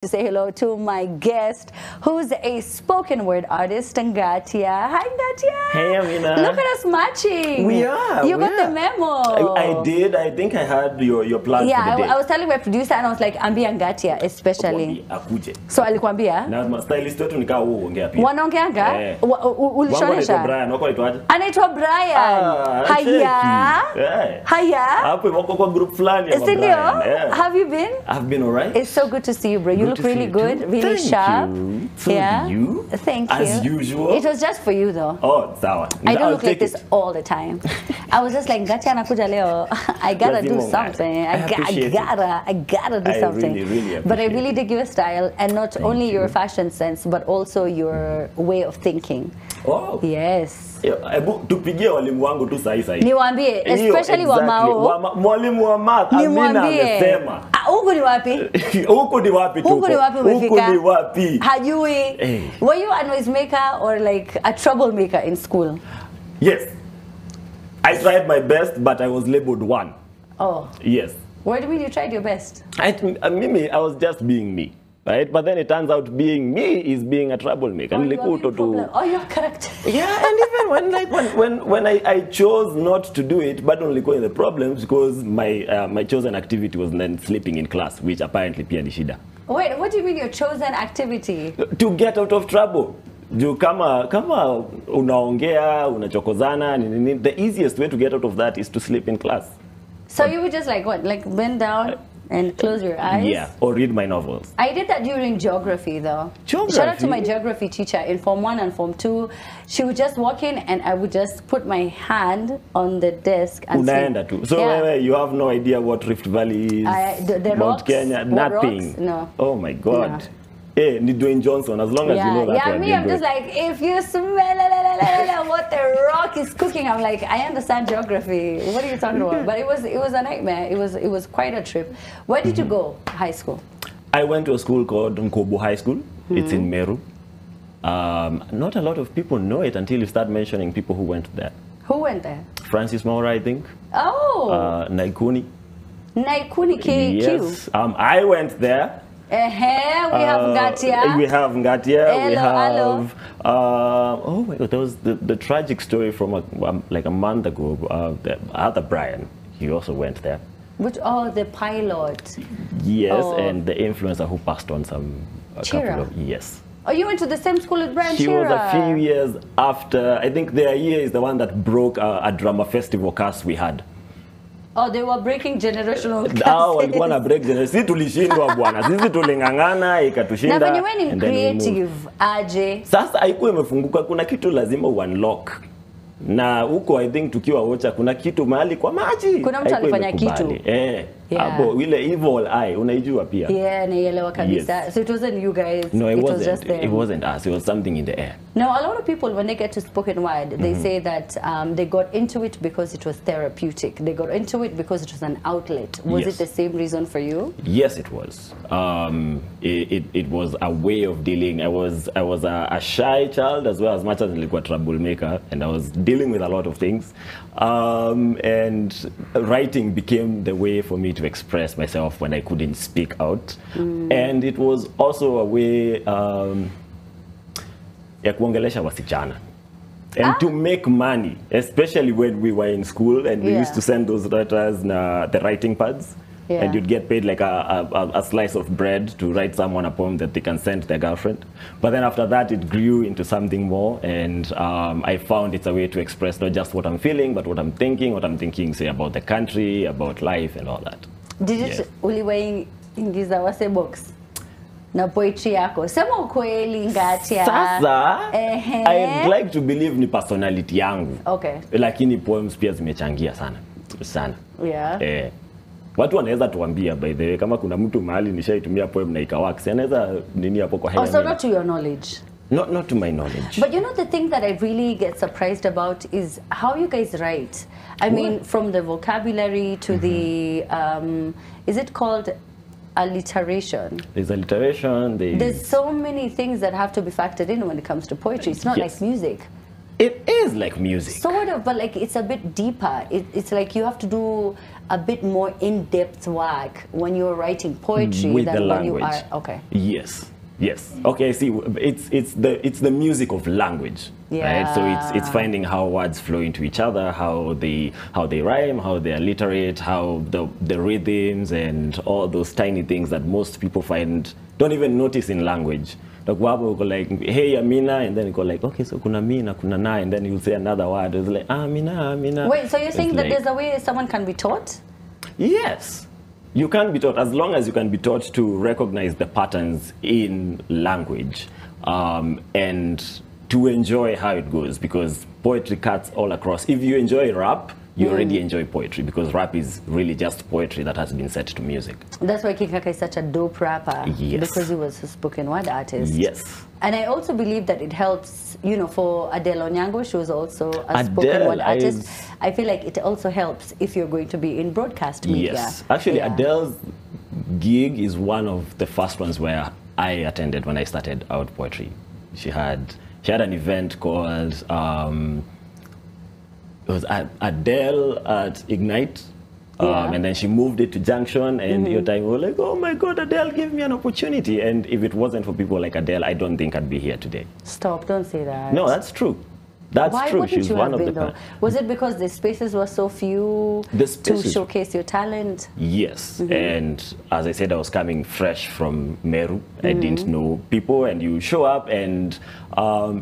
To say hello to my guest, who's a spoken word artist, Ngartia. Hi, Ngartia. Hey, Amina. Look at us matching. We are. You got the memo. I did. I think I had your plan for the day. I was telling my producer and I was like, ambia Ngartia especially. So alikwambia? Na stylist wetu nikaa uongea pia. Wanaongeanga? Ulishonesha? Brian, wako aitwaje? Anaitwa Brian. Haya. Haya. Hapo wako kwa group fulani ya Brian. Have you been? I've been alright. It's so good to see you, bro. You look really good, really sharp. So you? Thank you. As usual. It was just for you though. Oh, sawa. I don't look like this all the time. I was just like, Ngartia anakuja leo. I gotta do something. I gotta do something. Really but I really dig your style, and not only your fashion sense, but also your way of thinking. Oh. Yes. Hebu tupigie walimu wangu tu sahi. Niwaambie, especially wa Mao. Mwalimu wa math Amina amesema. Huko ni wapi? Huko ni wapi tu? Huko ni wapi umefika? Huko ni wapi? Hajui. Were you a noisemaker or like a troublemaker in school? Yes. I tried my best, but I was labeled one. Oh. Yes. What do you mean you tried your best? I was just being me. Right? But then it turns out being me is being a troublemaker. Oh, your character. Yeah, and even when I chose not to do it, but only going the problems because my chosen activity was then sleeping in class, which apparently pia ni shida. Wait, what do you mean your chosen activity? To get out of trouble. Kama unaongea, unachokozana, the easiest way to get out of that is to sleep in class. So you would just like what? Like bend down and close your eyes? Yeah, or read my novels. I did that during geography though. Geography? Shout out to my geography teacher in Form 1 and Form 2. She would just walk in and I would just put my hand on the desk and Unaenda tu. So you have no idea what Rift Valley is, the Mount rocks, Kenya, nothing. Rocks? No. Oh my God. No. Hey, ni Dwayne Johnson, as long as you know that one. I'm just like, if you smell what the rock is cooking, I'm like, I understand geography. What are you talking about? But it was a nightmare. It was quite a trip. Where did you go, high school? I went to a school called Nkobo High School. It's in Meru. Not a lot of people know it until you start mentioning people who went there. Who went there? Francis Maura, I think. Oh. Naikuni. Naikuni KQ. Yes. I went there. We have Ngartia. We have Ngartia. Hello, we have. hello. Oh my God! There was the tragic story from like a month ago. The other Brian, he also went there. Which the pilot. Yes, and the influencer who passed on a couple of yes. Oh, you went to the same school as Brian? She was a few years after. I think their year is the one that broke a drama festival curse we had. Oh, they were breaking generational curses. Walikuwa na break generation. Sisi tulishindwa bwana. Sisi tulingangana ikatushinda. Na when you went in creative, aje. Sasa haikuwa imefunguka, kuna kitu lazima unlock. Na huko I think tukiwa wocha kuna kitu mahali kwa maji. Kuna mtu alifanya kitu. Hapo ile evil eye unaijua pia. Yeah, naielewa kabisa. Yes. So it wasn't you guys. No, it wasn't. Was just them. It wasn't us. It was something in the air. Now, a lot of people, when they get to spoken word, they say that they got into it because it was therapeutic. They got into it because it was an outlet. Was it the same reason for you? Yes, it was. It was a way of dealing. I was a shy child as well, as much as a troublemaker, and I was dealing with a lot of things. And writing became the way for me to express myself when I couldn't speak out. And it was also a way ya kuongelesha wasichana. And to make money, especially when we were in school and we used to send those letters na the writing pads. And you'd get paid like a slice of bread to write someone a poem that they can send their girlfriend. But then after that, it grew into something more. And I found it's a way to express not just what I'm feeling, but what I'm thinking, say, about the country, about life, and all that. Did you uliwahi ingiza wase box na poetry yako? Sema ukweli Ngartia. Sasa, I'd like to believe ni personality yangu. Okay. Lakini poems pia zimechangia sana. Yeah. Watu wanaweza tuambia by the way kama kuna mtu mahali nishaitumia poem na ikawak. Anaweza nini hapo kwa hewa. So not to your knowledge. Not to my knowledge. But you know the thing that I really get surprised about is how you guys write. I mean, from the vocabulary to the is it called alliteration? There's alliteration. There's so many things that have to be factored in when it comes to poetry. It's not like music. It is like music. Sort of, but like it's a bit deeper. It's like you have to do a bit more in-depth work when you're writing poetry with than the when language. you are. Okay. Yes. Yes. Okay. See, it's the music of language, right? So it's finding how words flow into each other, how they rhyme, how they alliterate, how the rhythms and all those tiny things that most people don't even notice in language. Like wabo go like, hey Amina, and then you go like, okay, so kuna mina, kuna na, and then you'll say another word. It's like Amina, Amina. Wait, so you're saying that there's a way someone can be taught? Yes. You can be taught, as long as you can be taught to recognize the patterns in language and to enjoy how it goes, because poetry cuts all across. If you enjoy rap, you already enjoy poetry, because rap is really just poetry that has been set to music. That's why King Kaka is such a dope rapper. Yes. Because he was a spoken word artist. Yes. And I also believe that it helps, you know, for Adele Onyango, she was also a spoken word artist. I feel like it also helps if you're going to be in broadcast media. Yes. Actually, Adele's gig is one of the first ones where I attended when I started out poetry. She had an event called, it was Adele at Ignite. And then she moved it to Junction, and your time we were like, oh my God, Adele gave me an opportunity. And if it wasn't for people like Adele, I don't think I'd be here today. Stop, don't say that. No, that's true. That's true. She's one of the. Was it because the spaces were so few to showcase your talent? Yes, and as I said, I was coming fresh from Meru. I didn't know people, and you show up, and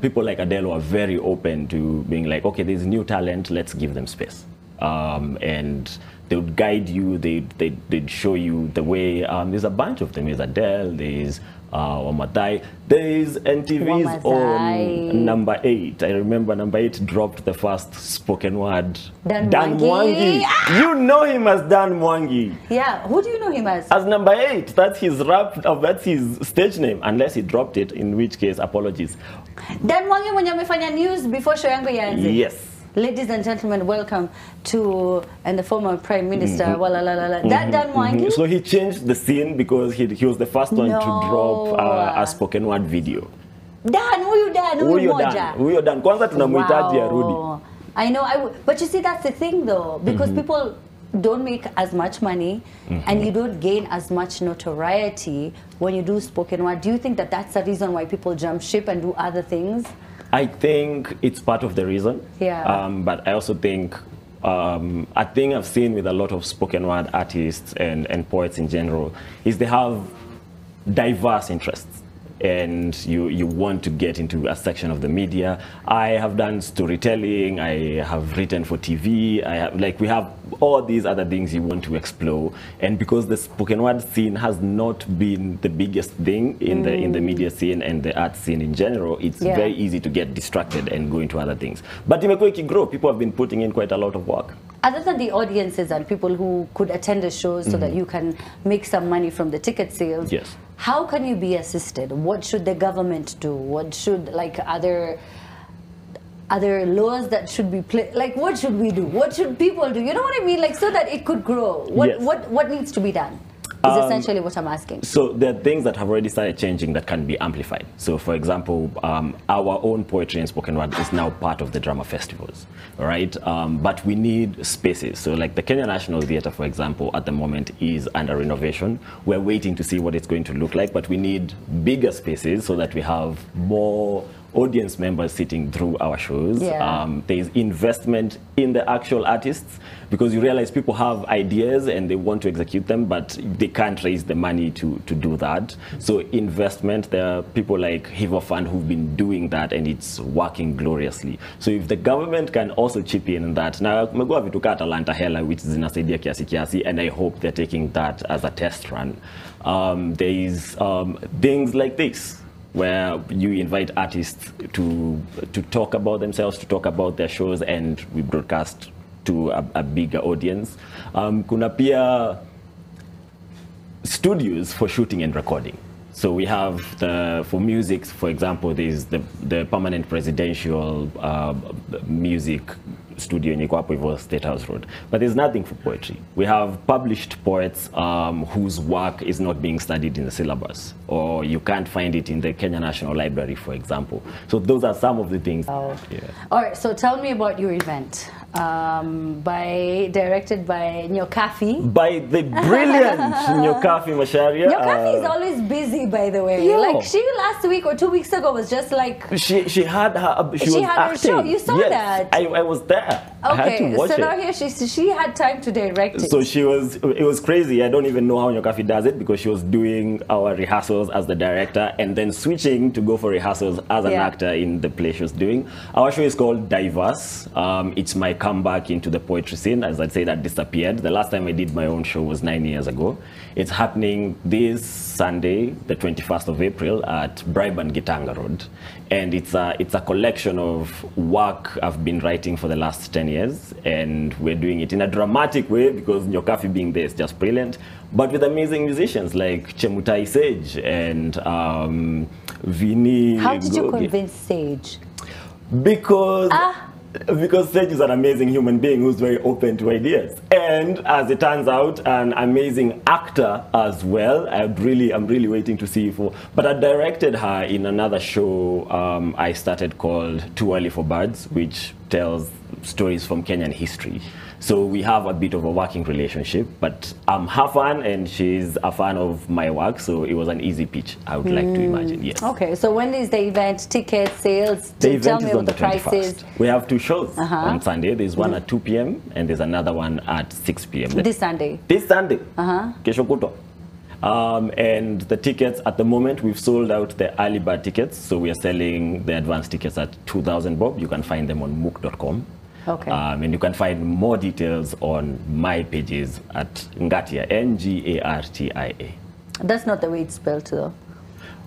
people like Adele were very open to being like, okay, there's new talent, let's give them space. And they would guide you, they'd show you the way. There's a bunch of them. There's Adele, there's Wamatai, there's NTV's on Number 8. I remember Number 8 dropped the first spoken word. Dan Mwangi. You know him as Dan Mwangi. Yeah, who do you know him as? As Number 8. That's his that's his stage name, unless he dropped it, in which case, apologies. Dan Mwangi mwenye amefanya news before show yangu ianze. Yes. Ladies and gentlemen, welcome to the former Prime Minister. That Dan Mwangi. So he changed the scene because he was the first one to drop a spoken word video. Dan, huyu moja. Huyo Dan. Kwanza tunamuhitaji arudi. I know, but you see, that's the thing though, because people don't make as much money and you don't gain as much notoriety when you do spoken word. Do you think that that's the reason why people jump ship and do other things? I think it's part of the reason. Yeah. But I also think a thing I've seen with a lot of spoken word artists and poets in general is they have diverse interests. And you want to get into a section of the media. I have done storytelling, I have written for TV, we have all these other things you want to explore. And because the spoken word scene has not been the biggest thing in the media scene and the art scene in general, it's very easy to get distracted and go into other things. But imekuwa ikigrow, people have been putting in quite a lot of work. Other than the audiences and people who could attend the shows so that you can make some money from the ticket sales, yes. How can you be assisted? What should the government do? What should other laws that should be what should we do? What should people do? You know what I mean? Like, so that it could grow. What needs to be done? Is essentially what I'm asking. So there are things that have already started changing that can be amplified. So for example, our own poetry and spoken word is now part of the drama festivals, right? But we need spaces. So like the Kenya National Theatre, for example, at the moment is under renovation. We're waiting to see what it's going to look like, but we need bigger spaces so that we have more audience members sitting through our shows. There's investment in the actual artists, because you realize people have ideas and they want to execute them, but they can't raise the money to do that. So investment, there are people like Hivo Fund who've been doing that, and it's working gloriously. So if the government can also chip in that, now kumekuwa vitu ka Talanta Hela which zinasaidia kiasi kiasi, and I hope they're taking that as a test run. There's things like this, where you invite artists to talk about themselves, to talk about their shows, and we broadcast to a bigger audience. Kuna pia studios for shooting and recording. So we have for music, for example, there's the permanent presidential music studio in Ikwapo State House Road. But there's nothing for poetry. We have published poets whose work is not being studied in the syllabus, or you can't find it in the Kenya National Library, for example. So those are some of the things. Oh. Yeah. All right, so tell me about your event. Directed by Nyokafi. By the brilliant Nyokafi Masharia. Nyokafi is always busy, by the way. Yo. Like she last week or 2 weeks ago was just like she had her she was had acting. her show. You saw that? I was there. Okay, I had to watch so it. now here she had time to direct it. So it was crazy. I don't even know how Nyokafi does it, because she was doing our rehearsals as the director and then switching to go for rehearsals as an actor in the play she was doing. Our show is called Dai Verse. It's my comeback into the poetry scene. As I'd say, that disappeared. The last time I did my own show was 9 years ago. It's happening this Sunday, the 21st of April, at Bribe and Gitanga Road. And it's a collection of work I've been writing for the last 10 years. And we're doing it in a dramatic way, because Nyokafi being there is just brilliant. But with amazing musicians like Chemutai Sage and Vini. How did you convince Sage? Because Sage is an amazing human being who's very open to ideas, and as it turns out, an amazing actor as well. I'm really waiting to see but I directed her in another show I started called Too Early for Birds, which tells stories from Kenyan history. So we have a bit of a working relationship, but I'm her fan and she's a fan of my work, so it was an easy pitch, I would like to imagine, yes. Okay, so when is the event? Tickets, sales? The event tell me is on about the prices. 21st. We have 2 shows on Sunday. There's one at 2 p.m. and there's another one at 6 p.m. This Sunday? This Sunday. Kesho kutwa. And the tickets, at the moment, we've sold out the early bird tickets, so we are selling the advance tickets at 2,000 bob. You can find them on mook.com. Okay. And you can find more details on my pages at Ngartia, Ngartia. That's not the way it's spelled, though.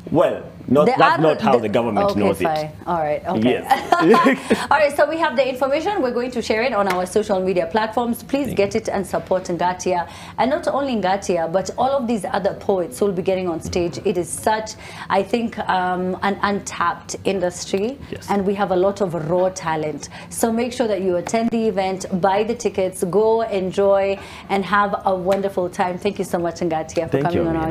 Well, that's not how the government knows fine. it. All right, okay. Yes. All right, so we have the information. We're going to share it on our social media platforms. Please get it and support Ngartia. And not only Ngartia, but all of these other poets who will be getting on stage. It is such, I think, an untapped industry. Yes. And we have a lot of raw talent. So make sure that you attend the event, buy the tickets, go, enjoy, and have a wonderful time. Thank you so much, Ngartia, for coming on our show.